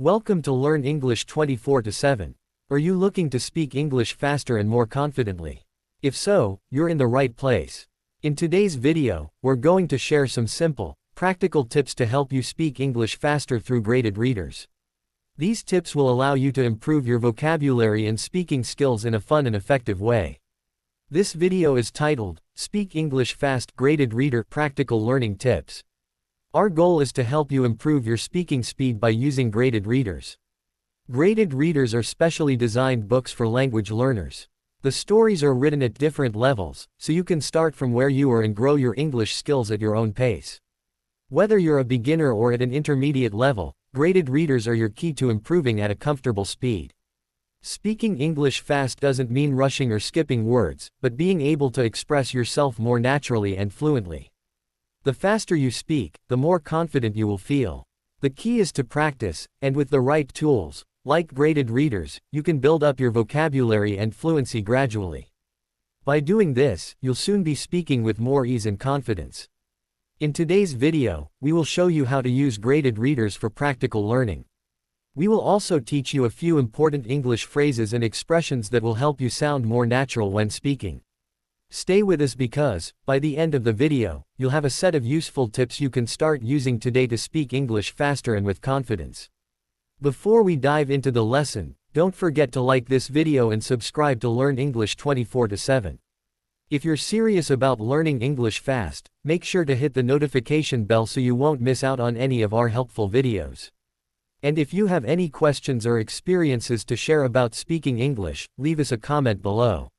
Welcome to Learn English 24/7. Are you looking to speak English faster and more confidently? If so, you're in the right place. In today's video, we're going to share some simple, practical tips to help you speak English faster through graded readers. These tips will allow you to improve your vocabulary and speaking skills in a fun and effective way. This video is titled, Speak English Fast Graded Reader Practical Learning Tips. Our goal is to help you improve your speaking speed by using graded readers. Graded readers are specially designed books for language learners. The stories are written at different levels, so you can start from where you are and grow your English skills at your own pace. Whether you're a beginner or at an intermediate level, graded readers are your key to improving at a comfortable speed. Speaking English fast doesn't mean rushing or skipping words, but being able to express yourself more naturally and fluently. The faster you speak, the more confident you will feel. The key is to practice, and with the right tools, like graded readers, you can build up your vocabulary and fluency gradually. By doing this, you'll soon be speaking with more ease and confidence. In today's video, we will show you how to use graded readers for practical learning. We will also teach you a few important English phrases and expressions that will help you sound more natural when speaking. Stay with us because, by the end of the video, you'll have a set of useful tips you can start using today to speak English faster and with confidence. Before we dive into the lesson, don't forget to like this video and subscribe to Learn English 24/7. If you're serious about learning English fast, make sure to hit the notification bell so you won't miss out on any of our helpful videos. And if you have any questions or experiences to share about speaking English, leave us a comment below.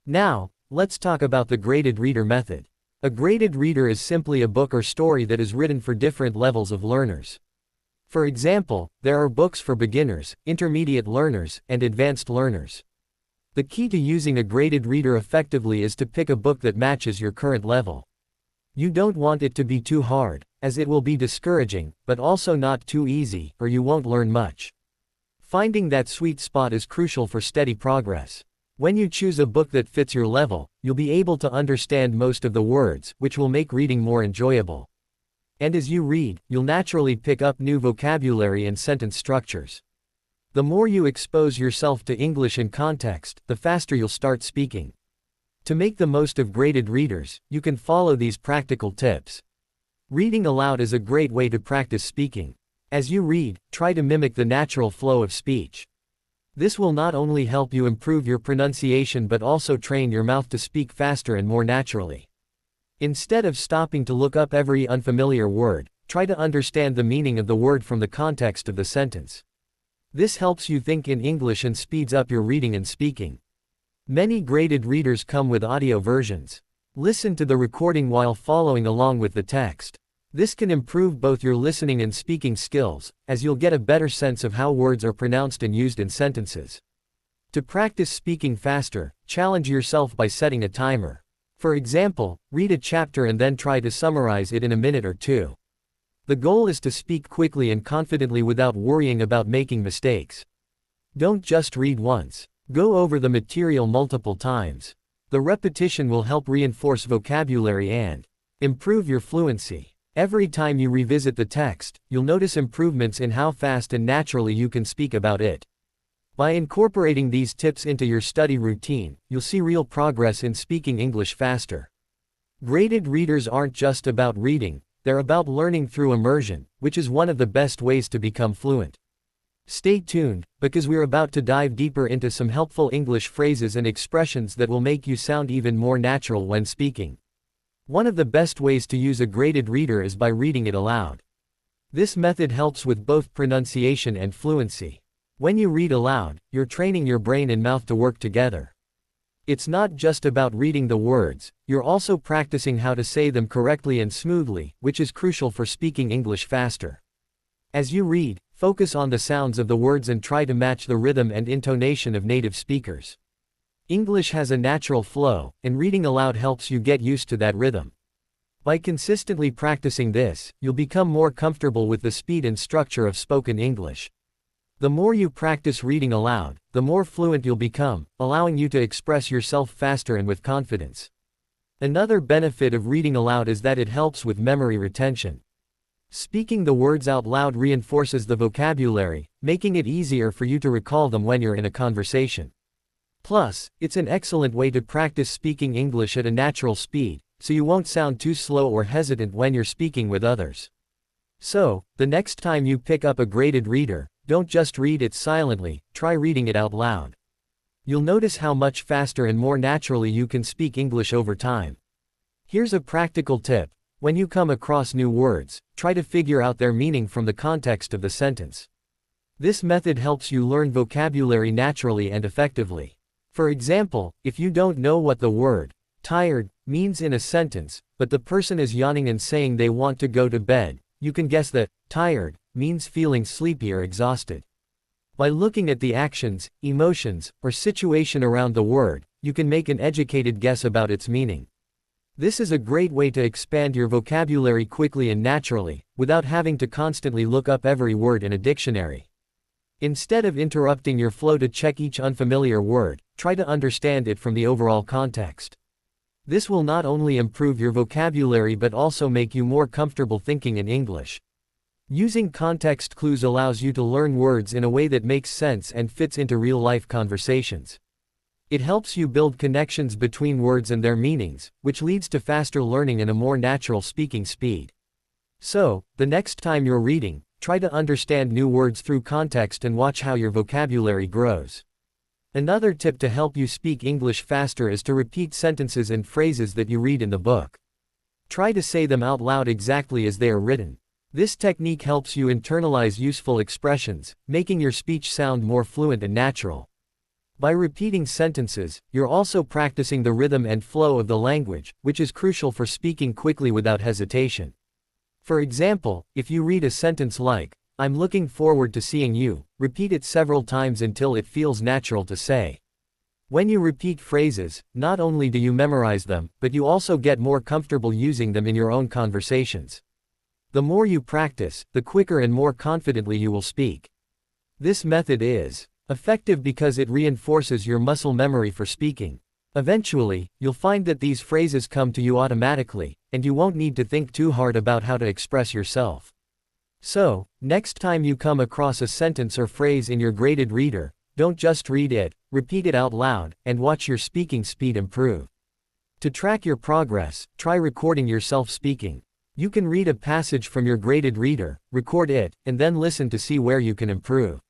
Now, let's talk about the graded reader method. A graded reader is simply a book or story that is written for different levels of learners. For example, there are books for beginners, intermediate learners, and advanced learners. The key to using a graded reader effectively is to pick a book that matches your current level. You don't want it to be too hard, as it will be discouraging, but also not too easy, or you won't learn much. Finding that sweet spot is crucial for steady progress. When you choose a book that fits your level, you'll be able to understand most of the words, which will make reading more enjoyable. And as you read, you'll naturally pick up new vocabulary and sentence structures. The more you expose yourself to English in context, the faster you'll start speaking. To make the most of graded readers, you can follow these practical tips. Reading aloud is a great way to practice speaking. As you read, try to mimic the natural flow of speech. This will not only help you improve your pronunciation but also train your mouth to speak faster and more naturally. Instead of stopping to look up every unfamiliar word, try to understand the meaning of the word from the context of the sentence. This helps you think in English and speeds up your reading and speaking. Many graded readers come with audio versions. Listen to the recording while following along with the text. This can improve both your listening and speaking skills, as you'll get a better sense of how words are pronounced and used in sentences. To practice speaking faster, challenge yourself by setting a timer. For example, read a chapter and then try to summarize it in a minute or two. The goal is to speak quickly and confidently without worrying about making mistakes. Don't just read once. Go over the material multiple times. The repetition will help reinforce vocabulary and improve your fluency. Every time you revisit the text, you'll notice improvements in how fast and naturally you can speak about it. By incorporating these tips into your study routine, you'll see real progress in speaking English faster. Graded readers aren't just about reading, they're about learning through immersion, which is one of the best ways to become fluent. Stay tuned, because we're about to dive deeper into some helpful English phrases and expressions that will make you sound even more natural when speaking. One of the best ways to use a graded reader is by reading it aloud. This method helps with both pronunciation and fluency. When you read aloud, you're training your brain and mouth to work together. It's not just about reading the words, you're also practicing how to say them correctly and smoothly, which is crucial for speaking English faster. As you read, focus on the sounds of the words and try to match the rhythm and intonation of native speakers. English has a natural flow, and reading aloud helps you get used to that rhythm. By consistently practicing this, you'll become more comfortable with the speed and structure of spoken English. The more you practice reading aloud, the more fluent you'll become, allowing you to express yourself faster and with confidence. Another benefit of reading aloud is that it helps with memory retention. Speaking the words out loud reinforces the vocabulary, making it easier for you to recall them when you're in a conversation. Plus, it's an excellent way to practice speaking English at a natural speed, so you won't sound too slow or hesitant when you're speaking with others. So, the next time you pick up a graded reader, don't just read it silently, try reading it out loud. You'll notice how much faster and more naturally you can speak English over time. Here's a practical tip. When you come across new words, try to figure out their meaning from the context of the sentence. This method helps you learn vocabulary naturally and effectively. For example, if you don't know what the word tired means in a sentence, but the person is yawning and saying they want to go to bed, you can guess that tired means feeling sleepy or exhausted. By looking at the actions, emotions, or situation around the word, you can make an educated guess about its meaning. This is a great way to expand your vocabulary quickly and naturally, without having to constantly look up every word in a dictionary. Instead of interrupting your flow to check each unfamiliar word, try to understand it from the overall context. This will not only improve your vocabulary but also make you more comfortable thinking in English. Using context clues allows you to learn words in a way that makes sense and fits into real-life conversations. It helps you build connections between words and their meanings, which leads to faster learning and a more natural speaking speed. So, the next time you're reading, try to understand new words through context and watch how your vocabulary grows. Another tip to help you speak English faster is to repeat sentences and phrases that you read in the book. Try to say them out loud exactly as they are written. This technique helps you internalize useful expressions, making your speech sound more fluent and natural. By repeating sentences, you're also practicing the rhythm and flow of the language, which is crucial for speaking quickly without hesitation. For example, if you read a sentence like, "I'm looking forward to seeing you," repeat it several times until it feels natural to say. When you repeat phrases, not only do you memorize them, but you also get more comfortable using them in your own conversations. The more you practice, the quicker and more confidently you will speak. This method is effective because it reinforces your muscle memory for speaking. Eventually, you'll find that these phrases come to you automatically, and you won't need to think too hard about how to express yourself. So, next time you come across a sentence or phrase in your graded reader, don't just read it, repeat it out loud, and watch your speaking speed improve. To track your progress, try recording yourself speaking. You can read a passage from your graded reader, record it, and then listen to see where you can improve.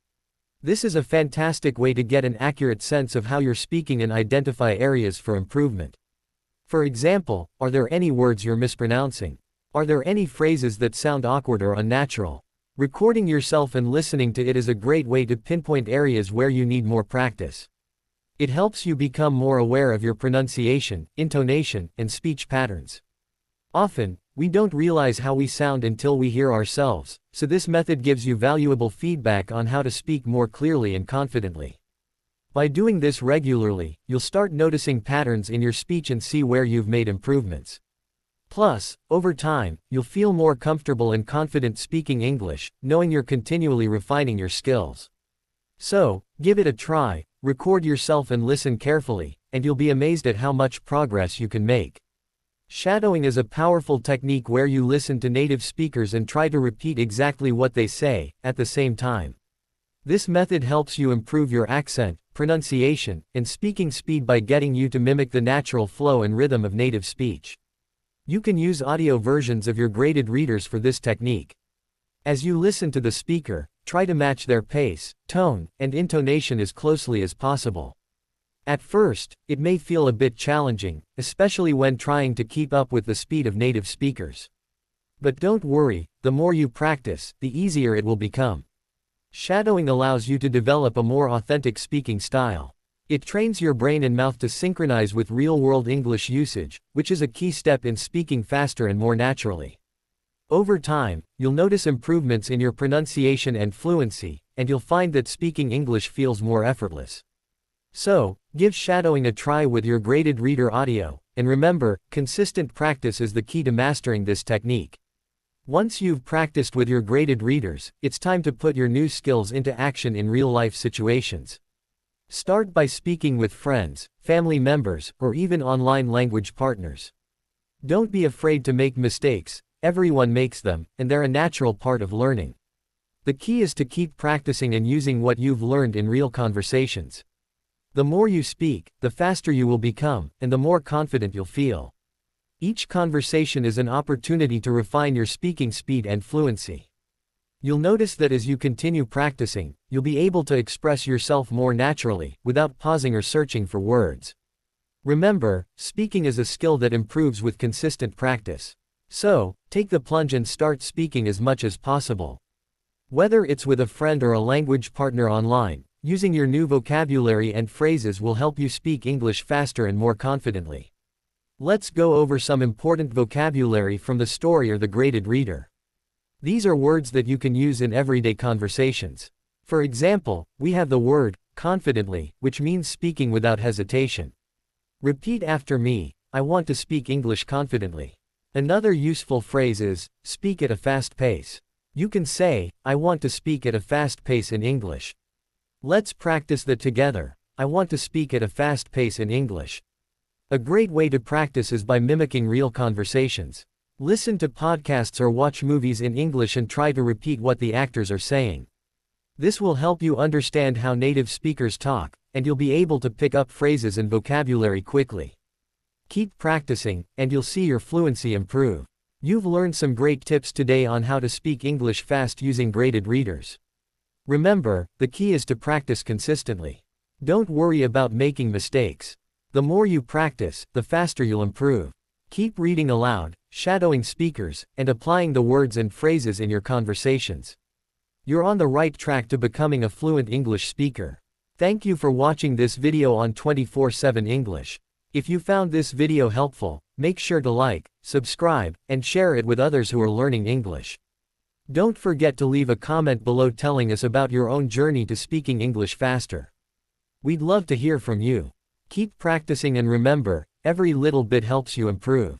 This is a fantastic way to get an accurate sense of how you're speaking and identify areas for improvement. For example, are there any words you're mispronouncing? Are there any phrases that sound awkward or unnatural? Recording yourself and listening to it is a great way to pinpoint areas where you need more practice. It helps you become more aware of your pronunciation, intonation, and speech patterns. Often, we don't realize how we sound until we hear ourselves, so this method gives you valuable feedback on how to speak more clearly and confidently. By doing this regularly, you'll start noticing patterns in your speech and see where you've made improvements. Plus, over time, you'll feel more comfortable and confident speaking English, knowing you're continually refining your skills. So, give it a try, record yourself and listen carefully, and you'll be amazed at how much progress you can make. Shadowing is a powerful technique where you listen to native speakers and try to repeat exactly what they say, at the same time. This method helps you improve your accent, pronunciation, and speaking speed by getting you to mimic the natural flow and rhythm of native speech. You can use audio versions of your graded readers for this technique. As you listen to the speaker, try to match their pace, tone, and intonation as closely as possible. At first, it may feel a bit challenging, especially when trying to keep up with the speed of native speakers. But don't worry, the more you practice, the easier it will become. Shadowing allows you to develop a more authentic speaking style. It trains your brain and mouth to synchronize with real-world English usage, which is a key step in speaking faster and more naturally. Over time, you'll notice improvements in your pronunciation and fluency, and you'll find that speaking English feels more effortless. So, give shadowing a try with your graded reader audio, and remember, consistent practice is the key to mastering this technique. Once you've practiced with your graded readers, it's time to put your new skills into action in real-life situations. Start by speaking with friends, family members, or even online language partners. Don't be afraid to make mistakes. everyone makes them, and they're a natural part of learning. The key is to keep practicing and using what you've learned in real conversations. The more you speak, the faster you will become, and the more confident you'll feel. Each conversation is an opportunity to refine your speaking speed and fluency. You'll notice that as you continue practicing, you'll be able to express yourself more naturally, without pausing or searching for words. Remember, speaking is a skill that improves with consistent practice. So, take the plunge and start speaking as much as possible. Whether it's with a friend or a language partner online, using your new vocabulary and phrases will help you speak English faster and more confidently. Let's go over some important vocabulary from the story or the graded reader. These are words that you can use in everyday conversations. For example, we have the word confidently, which means speaking without hesitation. Repeat after me, I want to speak English confidently. Another useful phrase is, speak at a fast pace. You can say, I want to speak at a fast pace in English. Let's practice that together. I want to speak at a fast pace in English. A great way to practice is by mimicking real conversations. Listen to podcasts or watch movies in English and try to repeat what the actors are saying. This will help you understand how native speakers talk, and you'll be able to pick up phrases and vocabulary quickly. Keep practicing, and you'll see your fluency improve. You've learned some great tips today on how to speak English fast using graded readers. Remember, the key is to practice consistently. Don't worry about making mistakes. The more you practice, the faster you'll improve. Keep reading aloud, shadowing speakers, and applying the words and phrases in your conversations. You're on the right track to becoming a fluent English speaker. Thank you for watching this video on 24/7 English. If you found this video helpful, make sure to like, subscribe, and share it with others who are learning English. Don't forget to leave a comment below telling us about your own journey to speaking English faster. We'd love to hear from you. Keep practicing and remember, every little bit helps you improve.